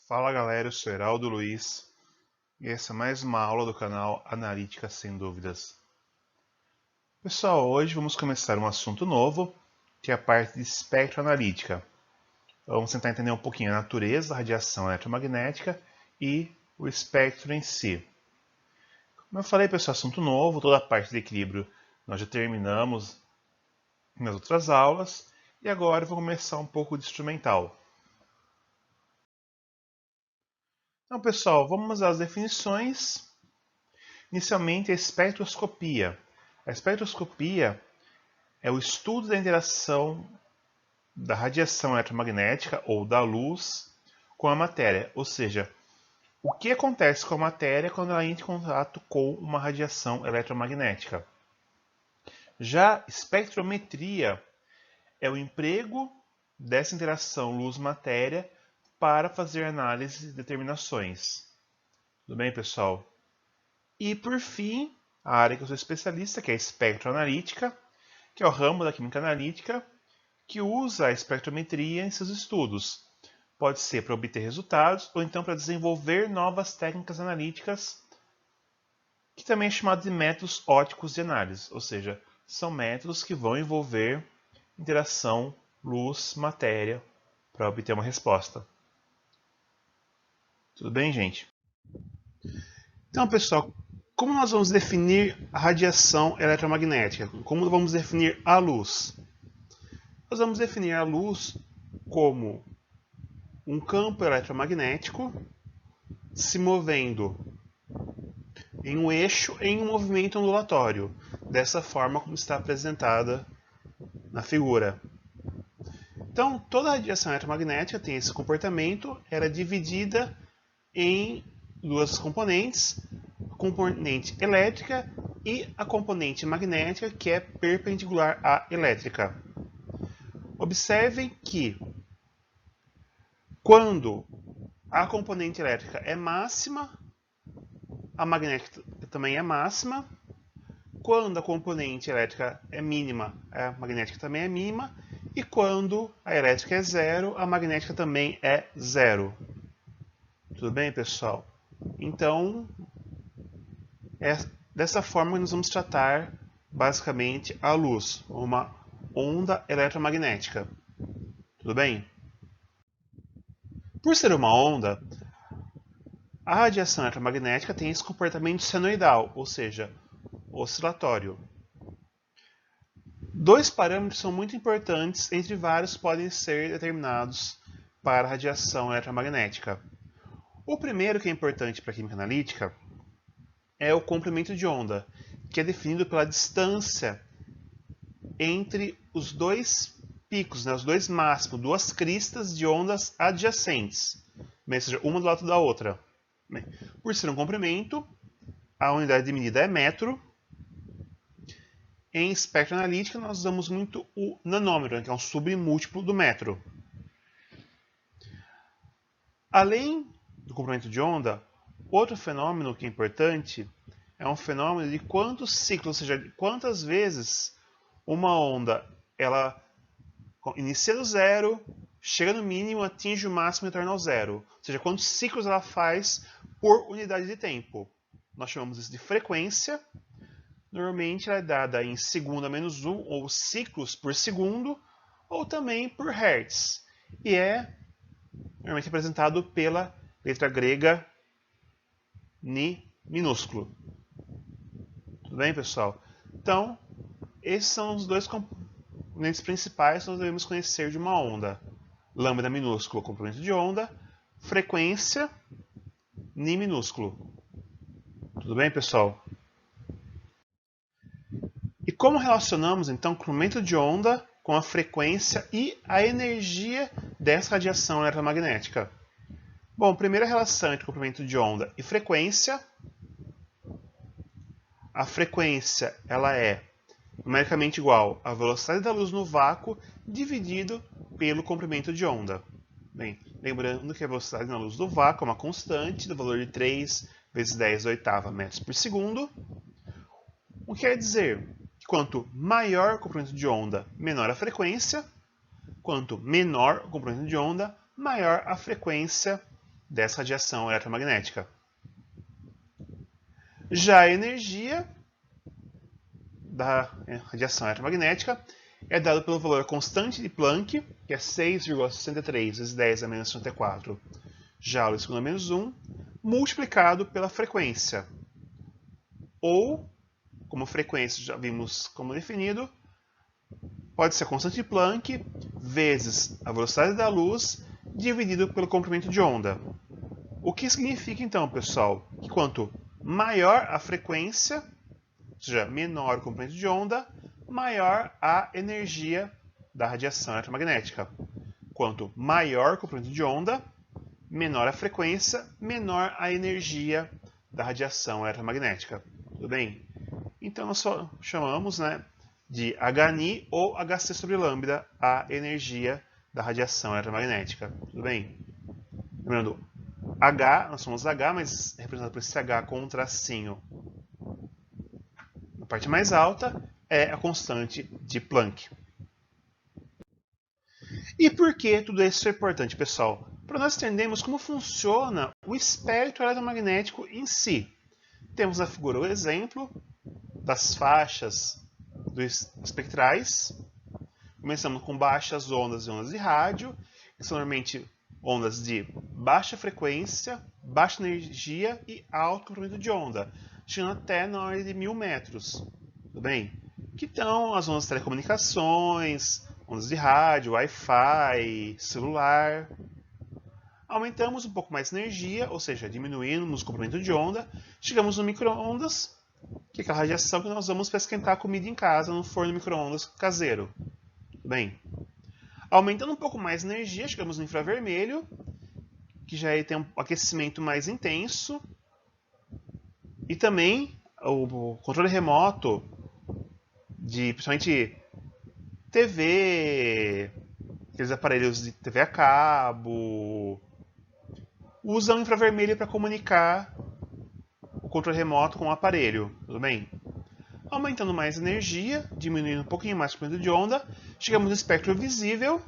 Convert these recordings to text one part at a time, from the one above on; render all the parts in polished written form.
Fala galera, eu sou Heraldo Luiz e essa é mais uma aula do canal Analítica Sem Dúvidas. Pessoal, hoje vamos começar um assunto novo, que é a parte de espectroanalítica. Vamos tentar entender um pouquinho a natureza da radiação eletromagnética e o espectro em si. Como eu falei, pessoal, assunto novo, toda a parte de equilíbrio nós já terminamos nas outras aulas e agora eu vou começar um pouco de instrumental. Então, pessoal, vamos às definições. Inicialmente, a espectroscopia. A espectroscopia é o estudo da interação da radiação eletromagnética ou da luz com a matéria, ou seja, o que acontece com a matéria quando ela entra em contato com uma radiação eletromagnética. Já espectrometria é o emprego dessa interação luz-matéria para fazer análise de determinações. Tudo bem, pessoal? E, por fim, a área que eu sou especialista, que é a espectroanalítica, que é o ramo da química analítica, que usa a espectrometria em seus estudos. Pode ser para obter resultados ou então para desenvolver novas técnicas analíticas, que também é chamado de métodos ópticos de análise, ou seja, são métodos que vão envolver interação luz-matéria para obter uma resposta. Tudo bem, gente? Então, pessoal, como nós vamos definir a radiação eletromagnética? Como vamos definir a luz? Nós vamos definir a luz como um campo eletromagnético se movendo em um eixo em um movimento ondulatório, dessa forma como está apresentada na figura. Então, toda a radiação eletromagnética tem esse comportamento, ela é dividida em duas componentes, a componente elétrica e a componente magnética, que é perpendicular à elétrica. Observem que quando a componente elétrica é máxima, a magnética também é máxima. Quando a componente elétrica é mínima, a magnética também é mínima. E quando a elétrica é zero, a magnética também é zero. Tudo bem, pessoal? Então, é dessa forma que nós vamos tratar basicamente a luz, uma onda eletromagnética. Tudo bem? Por ser uma onda, a radiação eletromagnética tem esse comportamento senoidal, ou seja, oscilatório. Dois parâmetros são muito importantes, entre vários podem ser determinados para a radiação eletromagnética. O primeiro, que é importante para a química analítica, é o comprimento de onda, que é definido pela distância entre os dois picos, os dois máximos, duas cristas de ondas adjacentes, ou seja, uma do lado da outra. Por ser um comprimento, a unidade de medida é metro. Em espectroanalítica, nós usamos muito o nanômetro, que é um submúltiplo do metro. Além do comprimento de onda, outro fenômeno que é importante é um fenômeno de quantos ciclos, ou seja, quantas vezes uma onda ela inicia do zero, chega no mínimo, atinge o máximo e retorna ao zero. Ou seja, quantos ciclos ela faz por unidade de tempo. Nós chamamos isso de frequência. Normalmente ela é dada em segundo a menos 1, ou ciclos por segundo, ou também por hertz. E é normalmente representado pela letra grega Ni minúsculo. Tudo bem, pessoal? Então, esses são os dois componentes principais que nós devemos conhecer de uma onda. Lambda minúsculo, comprimento de onda. Frequência, Ni minúsculo. Tudo bem, pessoal? E como relacionamos, então, o comprimento de onda com a frequência e a energia dessa radiação eletromagnética? Bom, primeira relação entre comprimento de onda e frequência. A frequência ela é numericamente igual à velocidade da luz no vácuo dividido pelo comprimento de onda. Bem, lembrando que a velocidade da luz do vácuo é uma constante do valor de 3 vezes 10 oitava metros por segundo. O que quer dizer que quanto maior o comprimento de onda, menor a frequência. Quanto menor o comprimento de onda, maior a frequência dessa radiação eletromagnética. Já a energia da radiação eletromagnética é dada pelo valor constante de Planck, que é 6,63 vezes 10 a menos 34 joules segundo a menos 1, multiplicado pela frequência. Ou, como frequência já vimos como definido, pode ser a constante de Planck vezes a velocidade da luz dividido pelo comprimento de onda. O que significa então, pessoal, que quanto maior a frequência, ou seja, menor o comprimento de onda, maior a energia da radiação eletromagnética. Quanto maior o comprimento de onda, menor a frequência, menor a energia da radiação eletromagnética. Tudo bem? Então nós só chamamos, de Hni ou Hc sobre lambda a energia da radiação eletromagnética. Tudo bem? Lembrando, H, nós somos H, mas representado por esse H com um tracinho na parte mais alta, é a constante de Planck. E por que tudo isso é importante, pessoal? Para nós entendermos como funciona o espectro eletromagnético em si. Temos na figura o exemplo das faixas espectrais. Começamos com baixas ondas e ondas de rádio, que são normalmente ondas de baixa frequência, baixa energia e alto comprimento de onda, chegando até na ordem de 1000 metros. Tudo bem? Que estão as ondas de telecomunicações, ondas de rádio, Wi-Fi, celular. Aumentamos um pouco mais a energia, ou seja, diminuímos o comprimento de onda, chegamos no micro-ondas, que é aquela radiação que nós vamos para esquentar a comida em casa no forno micro-ondas caseiro. Tudo bem? Aumentando um pouco mais a energia, chegamos no infravermelho, que já tem um aquecimento mais intenso. E também o controle remoto de, principalmente, TV, aqueles aparelhos de TV a cabo, usam infravermelho para comunicar o controle remoto com o aparelho. Tudo bem? Aumentando mais a energia, diminuindo um pouquinho mais o comprimento de onda, chegamos no espectro visível,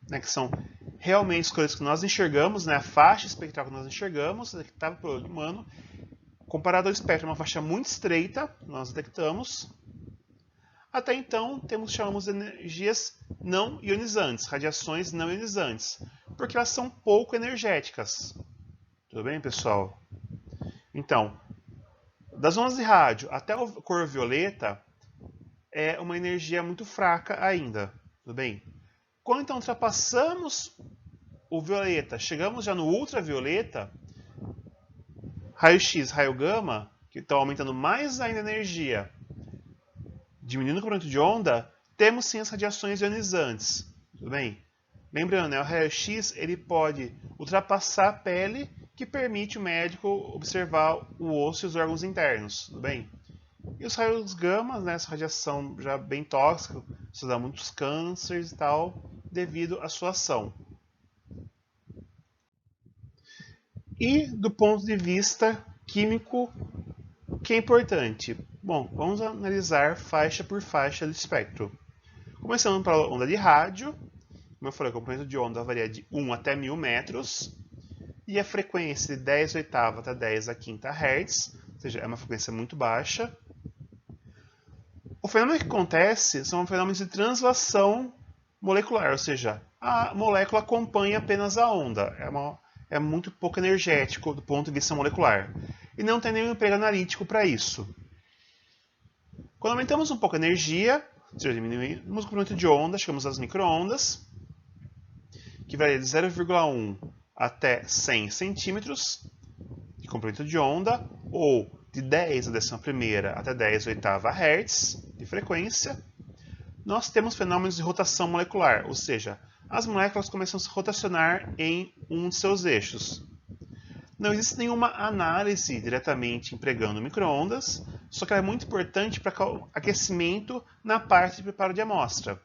que são realmente as coisas que nós enxergamos, a faixa espectral que nós enxergamos, detectável pelo olho humano, comparado ao espectro, uma faixa muito estreita, nós detectamos. Até então, chamamos de energias não ionizantes, radiações não ionizantes, porque elas são pouco energéticas. Tudo bem, pessoal? Então, das ondas de rádio até a cor violeta é uma energia muito fraca ainda, tudo bem? Quando então ultrapassamos o violeta, chegamos já no ultravioleta, raio-x, raio gama, que estão aumentando mais ainda a energia, diminuindo o comprimento de onda, temos sim as radiações ionizantes, tudo bem? Lembrando, o raio-x ele pode ultrapassar a pele, que permite o médico observar o osso e os órgãos internos, tudo bem? E os raios gama, essa radiação já bem tóxica, isso dá muitos cânceres e tal, devido à sua ação. E do ponto de vista químico, o que é importante? Bom, vamos analisar faixa por faixa do espectro. Começando pela onda de rádio, como eu falei, o comprimento de onda varia de 1 até 1000 metros, e a frequência de 10 oitava até 10 a quinta Hz, ou seja, é uma frequência muito baixa. O fenômeno que acontece são fenômenos de translação molecular, ou seja, a molécula acompanha apenas a onda, é muito pouco energético do ponto de vista molecular, e não tem nenhum emprego analítico para isso. Quando aumentamos um pouco a energia, ou seja, diminuímos o comprimento de onda, chegamos às microondas, que varia de 0,1 até 100 centímetros de comprimento de onda, ou de 10 a 11ª até 10 oitava Hz de frequência, nós temos fenômenos de rotação molecular, ou seja, as moléculas começam a se rotacionar em um de seus eixos. Não existe nenhuma análise diretamente empregando microondas, só que ela é muito importante para aquecimento na parte de preparo de amostra.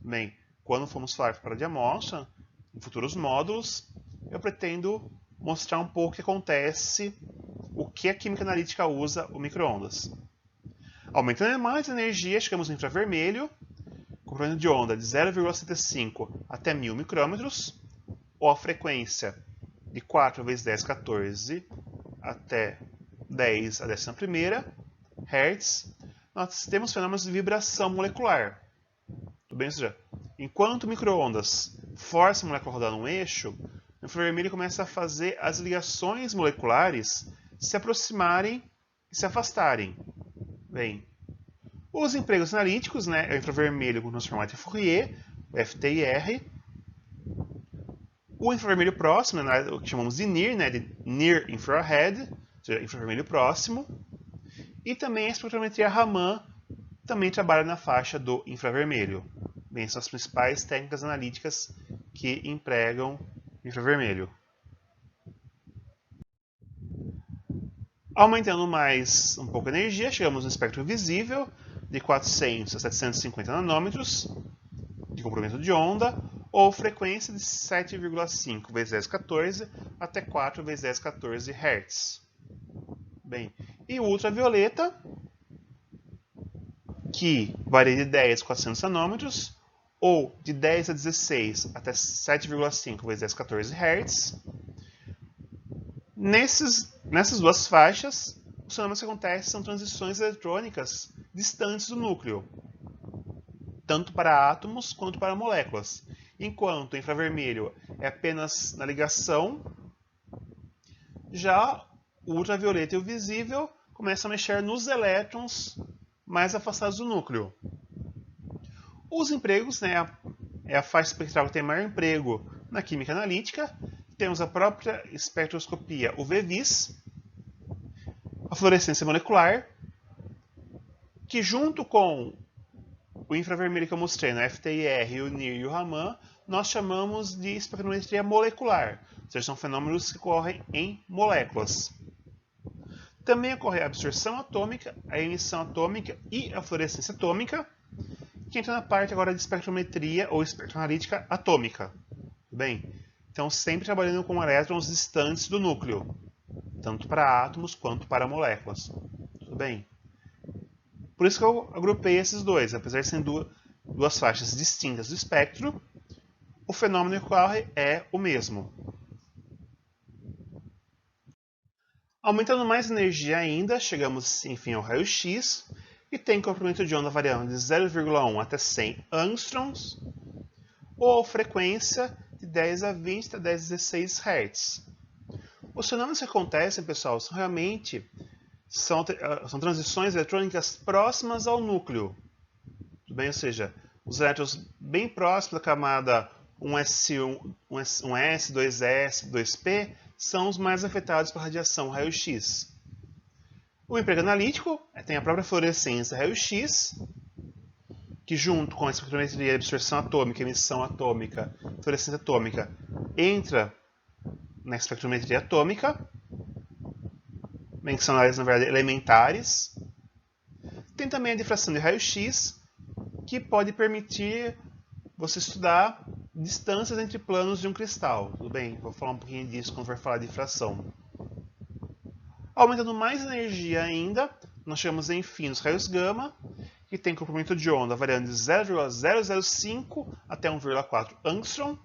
Bem, quando formos falar de preparo de amostra, em futuros módulos, eu pretendo mostrar um pouco o que acontece, o que a química analítica usa o microondas. Aumentando mais a energia, chegamos no infravermelho, comprimento de onda de 0,75 até 1000 micrômetros, ou a frequência de 4 vezes 10, 14 até 10 a 11ª Hz, nós temos fenômenos de vibração molecular. Tudo bem? Ou seja, enquanto o micro-ondas força a molécula a rodar num eixo, o infravermelho começa a fazer as ligações moleculares se aproximarem e se afastarem. Bem, os empregos analíticos, né, é o infravermelho com transformado em Fourier, o FTIR. O infravermelho próximo, né, o que chamamos de NIR, né, de Near Infrared, ou seja, infravermelho próximo. E também a espectrometria Raman também trabalha na faixa do infravermelho. Bem, são as principais técnicas analíticas que empregam infravermelho. Aumentando mais um pouco a energia, chegamos no espectro visível de 400 a 750 nanômetros de comprimento de onda, ou frequência de 7,5 vezes 10 14 até 4 vezes 10 14 Hz. Bem, e o ultravioleta, que varia de 10 a 400 nanômetros, ou de 10 a 16 até 7,5 vezes 10 14 Hz. Nessas duas faixas, os fenômenos que acontecem são transições eletrônicas distantes do núcleo, tanto para átomos quanto para moléculas, enquanto o infravermelho é apenas na ligação, já o ultravioleta e o visível começam a mexer nos elétrons mais afastados do núcleo. Os empregos, né, é a faixa espectral que tem maior emprego na química analítica. Temos a própria espectroscopia UV-Vis, a fluorescência molecular, que junto com o infravermelho que eu mostrei, no FTIR, o NIR e o Raman, nós chamamos de espectrometria molecular, ou seja, são fenômenos que ocorrem em moléculas. Também ocorre a absorção atômica, a emissão atômica e a fluorescência atômica, que entra na parte agora de espectrometria ou espectroanalítica atômica. Tudo bem? Então, sempre trabalhando com elétrons distantes do núcleo, tanto para átomos quanto para moléculas. Tudo bem? Por isso que eu agrupei esses dois. Apesar de serem duas faixas distintas do espectro, o fenômeno que ocorre é o mesmo. Aumentando mais energia ainda, chegamos enfim ao raio-x, e tem comprimento de onda variando de 0,1 até 100 angstroms, ou frequência de 10 a 20 até 10 a 16 Hz. Os fenômenos que acontecem, pessoal, são realmente são transições eletrônicas próximas ao núcleo. Tudo bem? Ou seja, os elétrons bem próximos da camada 1s1, 1s, 2s, 2p são os mais afetados pela radiação raio-x. O emprego analítico tem a própria fluorescência raio-x, que junto com a espectrometria de absorção atômica, emissão atômica, fluorescência atômica, entra na espectrometria atômica, bem que são análises, na verdade, elementares. Tem também a difração de raio-x, que pode permitir você estudar distâncias entre planos de um cristal. Tudo bem? Vou falar um pouquinho disso quando for falar de difração. Aumentando mais energia ainda, nós chegamos enfim os raios gama, que tem comprimento de onda variando de 0,005 até 1,4 angstrom,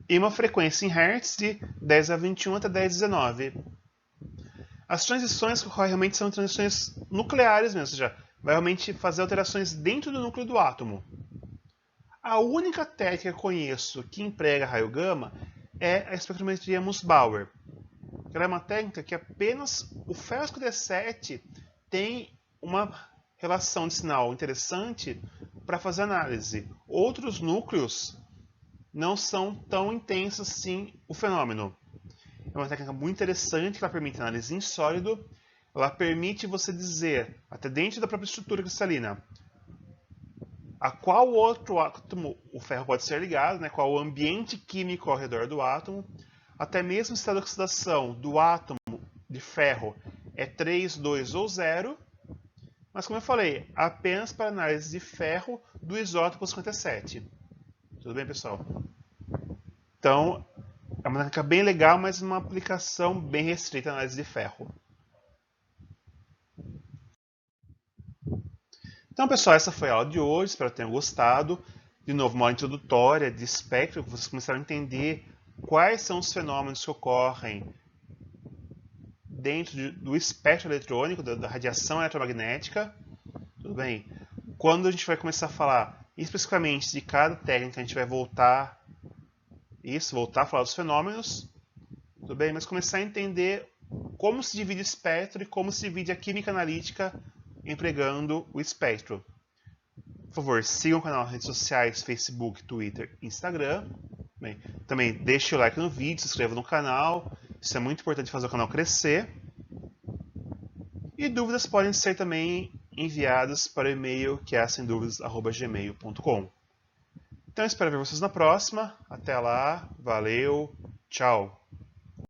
e uma frequência em Hz de 10 a 21 até 10 a 19. As transições que ocorrem realmente são transições nucleares mesmo, ou seja, vai realmente fazer alterações dentro do núcleo do átomo. A única técnica que eu conheço que emprega raio gama é a espectrometria Musbauer. Ela é uma técnica que apenas o ferro 57 tem uma relação de sinal interessante para fazer análise. Outros núcleos não são tão intensos assim o fenômeno. É uma técnica muito interessante que ela permite análise em sólido. Ela permite você dizer, até dentro da própria estrutura cristalina, a qual outro átomo o ferro pode ser ligado, né, qual o ambiente químico ao redor do átomo. Até mesmo o estado de oxidação do átomo de ferro é 3, 2 ou 0. Mas, como eu falei, apenas para análise de ferro do isótopo 57. Tudo bem, pessoal? Então, é uma técnica bem legal, mas uma aplicação bem restrita à análise de ferro. Então, pessoal, essa foi a aula de hoje. Espero que tenham gostado. De novo, uma aula introdutória de espectro, que vocês começaram a entender quais são os fenômenos que ocorrem dentro do espectro eletrônico, da radiação eletromagnética, tudo bem? Quando a gente vai começar a falar especificamente de cada técnica, a gente vai voltar a falar dos fenômenos, tudo bem? Mas começar a entender como se divide o espectro e como se divide a química analítica empregando o espectro. Por favor, sigam o canal nas redes sociais, Facebook, Twitter, Instagram. Bem, também deixe o like no vídeo, se inscreva no canal. Isso é muito importante fazer o canal crescer. E dúvidas podem ser também enviadas para o e-mail que é semduvidas@gmail.com. Então espero ver vocês na próxima. Até lá, valeu, tchau!